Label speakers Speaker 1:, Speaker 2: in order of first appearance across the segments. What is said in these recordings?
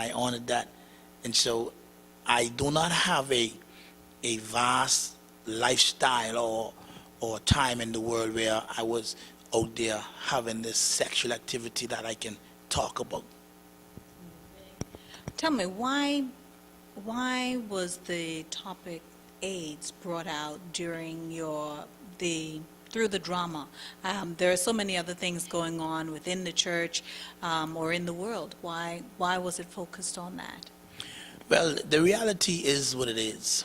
Speaker 1: I honored that. And so I do not have a vast lifestyle or time in the world where I was out there having this sexual activity that I can talk about.
Speaker 2: Tell me, why was the topic AIDS brought out during through the drama? There are so many other things going on within the church or in the world. Why was it focused on that?
Speaker 1: Well, the reality is what it is.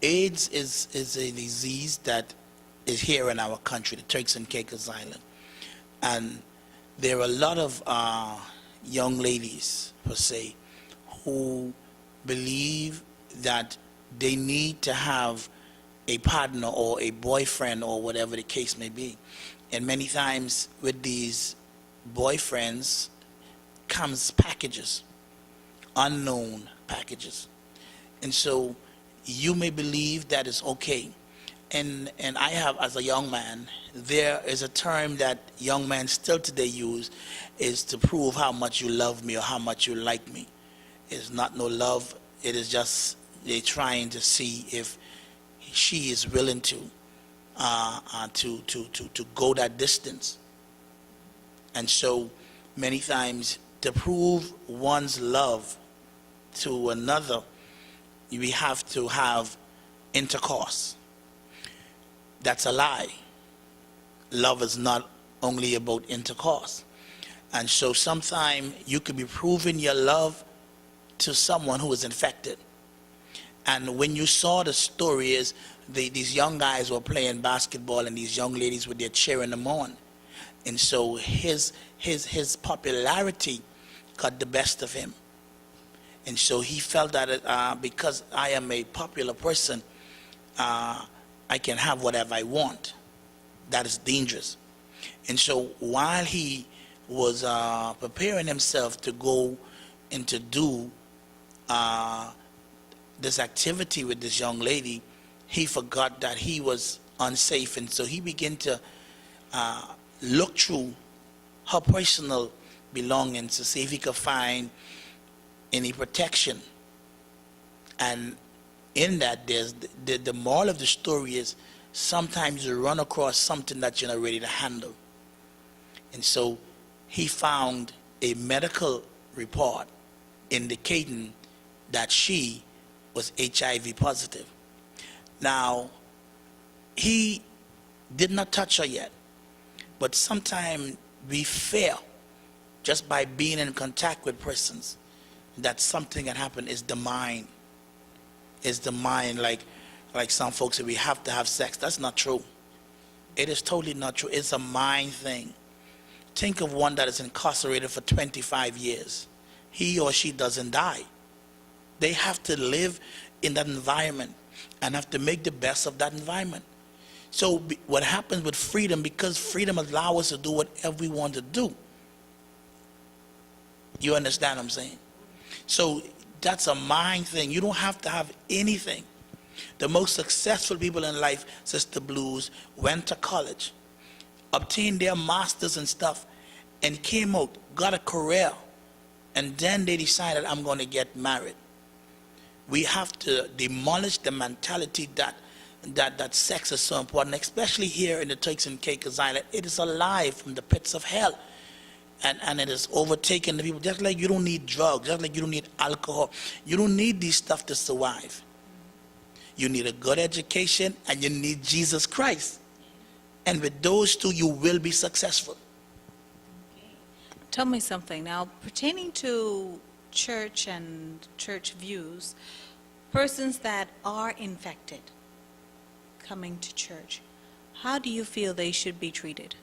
Speaker 1: AIDS is a disease that is here in our country, the Turks and Caicos Island. And there are a lot of young ladies, per se, who believe that they need to have a partner or a boyfriend or whatever the case may be. And many times with these boyfriends comes packages, unknown packages. And so you may believe that is okay. And I have, as a young man, there is a term that young men still today use, is to prove how much you love me or how much you like me. It's not no love. It is just they're trying to see if she is willing to go that distance. And so many times to prove one's love to another, we have to have intercourse. That's a lie. Love is not only about intercourse. And so sometimes you could be proving your love to someone who is infected. And when you saw the story is these young guys were playing basketball and these young ladies were there cheering them on. And so his popularity got the best of him. And so he felt that because I am a popular person, I can have whatever I want. That is dangerous. And so while he was preparing himself to go and to do this activity with this young lady, he forgot that he was unsafe. And so he began to look through her personal belongings to see if he could find any protection. And in that, there's the moral of the story is sometimes you run across something that you're not ready to handle. And so he found a medical report indicating that she was HIV positive. Now, he did not touch her yet, but sometimes we fear just by being in contact with persons that something can happen. Is the mind. Is the mind, like some folks say we have to have sex. That's not true. It is totally not true. It's a mind thing. Think of one that is incarcerated for 25 years. He or she doesn't die. They have to live in that environment and have to make the best of that environment. So what happens with freedom, because freedom allows us to do whatever we want to do. You understand what I'm saying? So that's a mind thing. You don't have to have anything. The most successful people in life, Sister Blues, went to college, obtained their masters and stuff, and came out, got a career, and then they decided, I'm going to get married. We have to demolish the mentality that sex is so important, especially here in the Turks and Caicos Island. It is a lie from the pits of hell. And it has overtaken the people. Just like you don't need drugs, just like you don't need alcohol. You don't need these stuff to survive. You need a good education and you need Jesus Christ. And with those two, you will be successful.
Speaker 2: Okay. Tell me something now pertaining to church and church views. Persons that are infected coming to church, how do you feel they should be treated?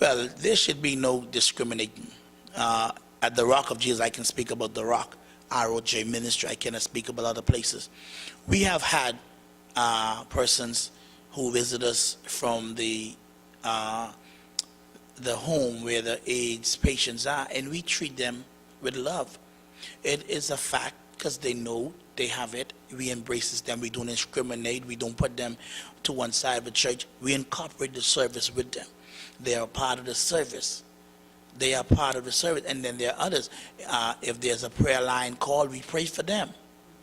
Speaker 1: Well, there should be no discriminating. At the Rock of Jesus, I can speak about the Rock, ROJ ministry. I cannot speak about other places. We have had persons who visit us from the home where the AIDS patients are, and we treat them with love. It is a fact because they know they have it. We embrace them. We don't discriminate. We don't put them to one side of the church. We incorporate the service with them. They are part of the service. They are part of the service, and then there are others. If there's a prayer line called, we pray for them.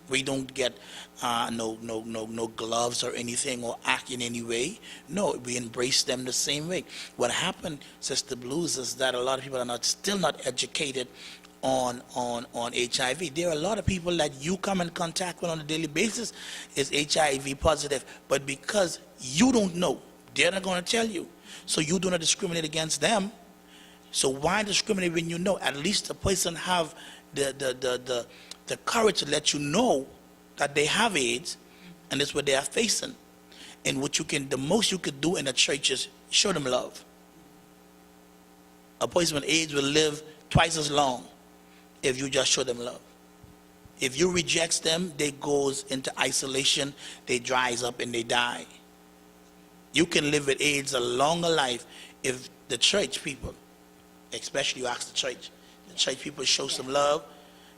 Speaker 1: We don't get no gloves or anything or act in any way. No, we embrace them the same way. What happened, Sister Blues, is that a lot of people are still not educated on HIV. There are a lot of people that you come in contact with on a daily basis is HIV positive, but because you don't know, they're not going to tell you. So you do not discriminate against them. So why discriminate when you know? At least the person have the courage to let you know that they have AIDS, and that's what they are facing. And the most you could do in a church is show them love. A person with AIDS will live twice as long if you just show them love. If you reject them, they goes into isolation, they dries up and they die. You can live with AIDS a longer life if the church people, especially you ask the church people show some love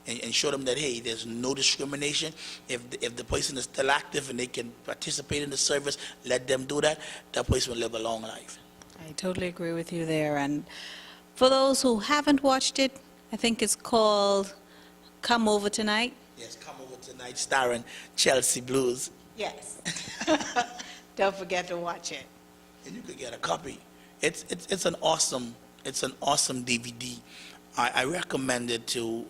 Speaker 1: and show them that, hey, there's no discrimination. If the person is still active and they can participate in the service, let them do that. That person will live a long life.
Speaker 2: I totally agree with you there. And for those who haven't watched it, I think it's called Come Over Tonight.
Speaker 1: Yes, Come Over Tonight, starring Chelsea Blues.
Speaker 2: Yes. Don't forget to watch it.
Speaker 1: And you could get a copy. It's an awesome DVD. I recommend it to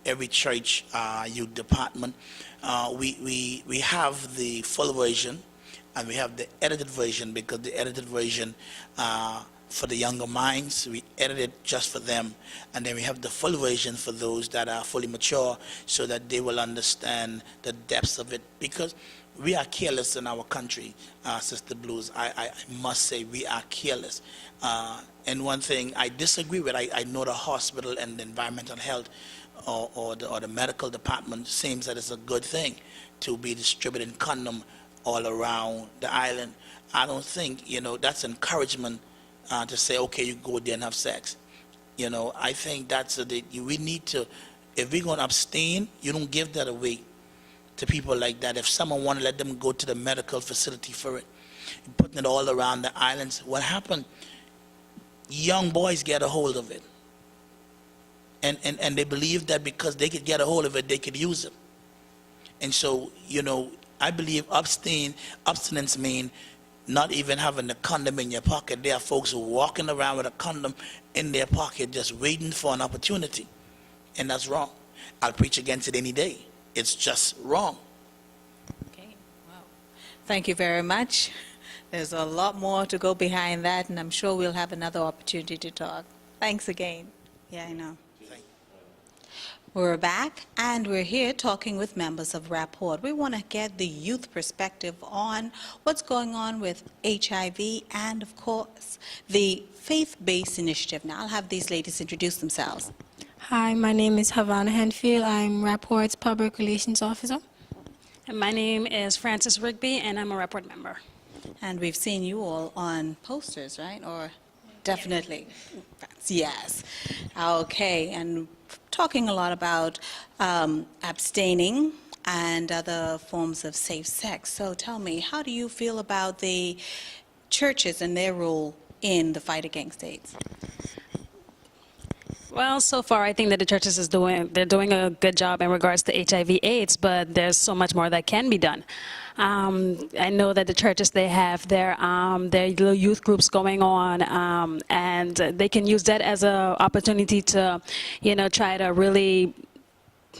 Speaker 1: every church youth department. We have the full version and we have the edited version, because the edited version for the younger minds, we edit it just for them, and then we have the full version for those that are fully mature, so that they will understand the depths of it, because we are careless in our country, Sister Blues. I must say we are careless. And one thing I disagree with, I know the hospital and the environmental health or the medical department seems that it's a good thing to be distributing condom all around the island. I don't think, that's encouragement to say, okay, you go there and have sex. I think we need to, if we're going to abstain, you don't give that away to people like that. If someone want to let them go to the medical facility for it, putting it all around the islands, what happened? Young boys get a hold of it. And they believe that because they could get a hold of it, they could use it. And so, I believe abstinence means not even having the condom in your pocket. There are folks who are walking around with a condom in their pocket just waiting for an opportunity. And that's wrong. I'll preach against it any day. It's just wrong.
Speaker 2: Okay, wow. Thank you very much. There's a lot more to go behind that, and I'm sure we'll have another opportunity to talk. Thanks again. Yeah, I know. We're back, and we're here talking with members of Rapport. We want to get the youth perspective on what's going on with HIV and, of course, the faith-based initiative. Now, I'll have these ladies introduce themselves.
Speaker 3: Hi, my name is Havana Henfield. I'm Rapport's Public Relations Officer.
Speaker 4: And my name is Frances Rigby, and I'm a Rapport member.
Speaker 2: And we've seen you all on posters, right? Or definitely. Yes. Okay, and talking a lot about abstaining and other forms of safe sex. So tell me, how do you feel about the churches and their role in the fight against AIDS?
Speaker 4: Well, so far, I think that the churches they're doing a good job in regards to HIV/AIDS, but there's so much more that can be done. I know that the churches, they have their little youth groups going on, and they can use that as an opportunity to, try to really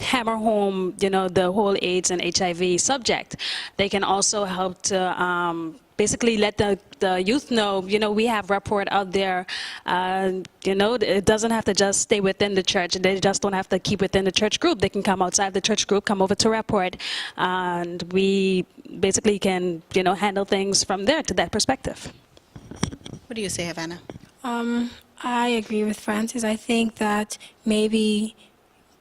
Speaker 4: hammer home, the whole AIDS and HIV subject. They can also help to basically let the youth know, we have Rapport out there. It doesn't have to just stay within the church. They just don't have to keep within the church group. They can come outside the church group, come over to Rapport, and we basically can, handle things from there to that perspective.
Speaker 2: What do you say, Havana?
Speaker 3: I agree with Francis. I think that maybe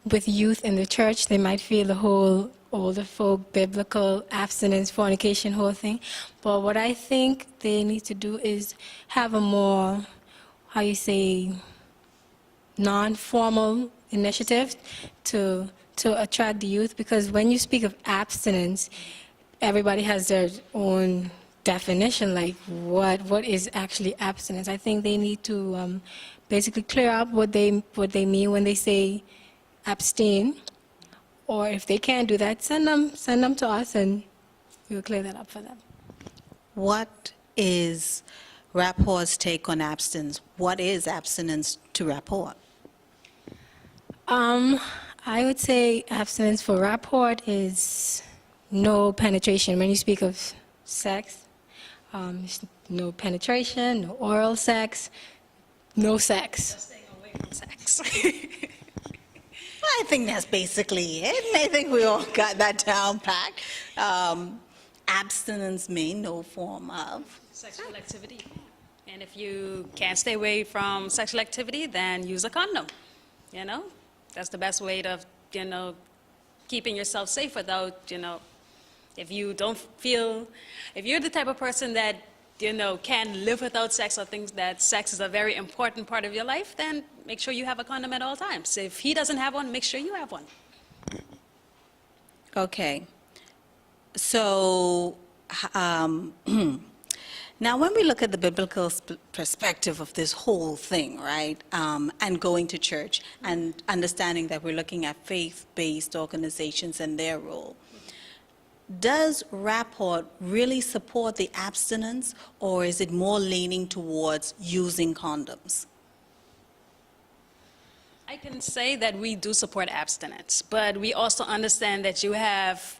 Speaker 3: with youth in the church, they might feel the whole older folk, biblical, abstinence, fornication, whole thing. But what I think they need to do is have a more, non-formal initiative to attract the youth, because when you speak of abstinence, everybody has their own definition, like what is actually abstinence. I think they need to basically clear up what they mean when they say abstain. Or if they can't do that, send them to us and we'll clear that up for them.
Speaker 2: What is Rapport's take on abstinence? What is abstinence to Rapport?
Speaker 3: I would say abstinence for Rapport is no penetration. When you speak of sex, no penetration, no oral sex, no sex.
Speaker 4: Staying away from sex.
Speaker 2: I think that's basically it. I think we all got that down packed. Abstinence mean no form of
Speaker 4: Sexual activity. And if you can't stay away from sexual activity, then use a condom. You know, that's the best way to, keeping yourself safe without, if you don't feel, if you're the type of person that, can live without sex or thinks that sex is a very important part of your life, then make sure you have a condom at all times. If he doesn't have one, make sure you have one.
Speaker 2: Okay. So, now when we look at the biblical perspective of this whole thing, right, and going to church and understanding that we're looking at faith-based organizations and their role, does Rapport really support the abstinence, or is it more leaning towards using condoms?
Speaker 4: I can say that we do support abstinence, but we also understand that you have,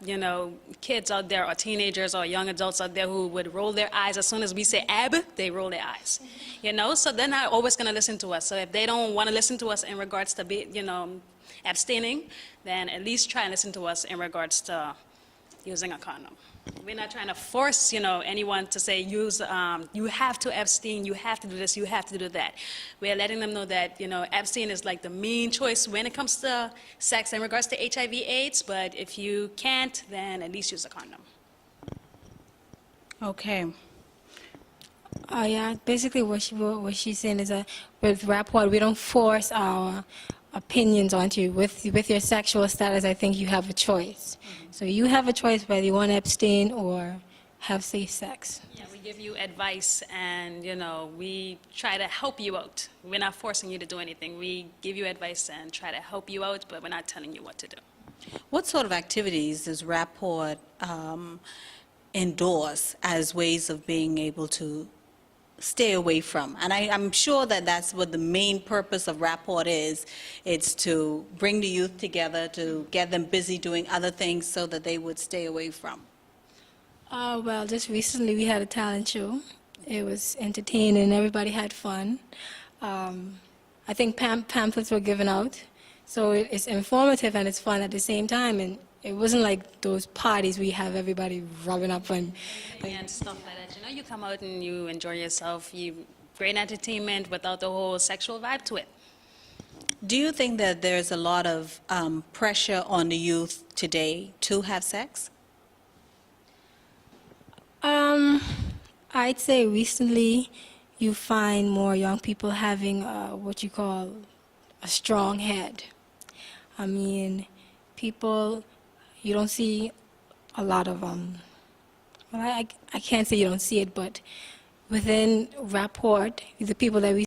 Speaker 4: kids out there or teenagers or young adults out there who would roll their eyes as soon as we say ab, they roll their eyes, so they're not always going to listen to us. So if they don't want to listen to us in regards to abstaining, then at least try and listen to us in regards to using a condom. We're not trying to force, anyone to say, you have to abstain, you have to do this, you have to do that. We're letting them know that, abstain is like the main choice when it comes to sex in regards to HIV/AIDS, but if you can't, then at least use a condom.
Speaker 2: Okay.
Speaker 3: Yeah, basically what she's saying is that with Rapport, we don't force our opinions onto you. With your sexual status, I think you have a choice. So you have a choice whether you want to abstain or have safe sex.
Speaker 4: Yeah, we give you advice and, we try to help you out. We're not forcing you to do anything. We give you advice and try to help you out, but we're not telling you what to do.
Speaker 2: What sort of activities does Rapport endorse as ways of being able to stay away from? And I'm sure that that's what the main purpose of Rapport is. It's to bring the youth together, to get them busy doing other things so that they would stay away from.
Speaker 3: Well, just recently we had a talent show. It was entertaining, everybody had fun. I think pamphlets were given out. So it's informative and it's fun at the same time. And it wasn't like those parties where you have everybody rubbing up and
Speaker 4: Stuff like that. You come out and you enjoy yourself. Great entertainment without the whole sexual vibe to it.
Speaker 2: Do you think that there's a lot of pressure on the youth today to have sex?
Speaker 3: I'd say recently you find more young people having what you call a strong head. I mean, people, you don't see a lot of, well, I can't say you don't see it, but within Rapport, the people that we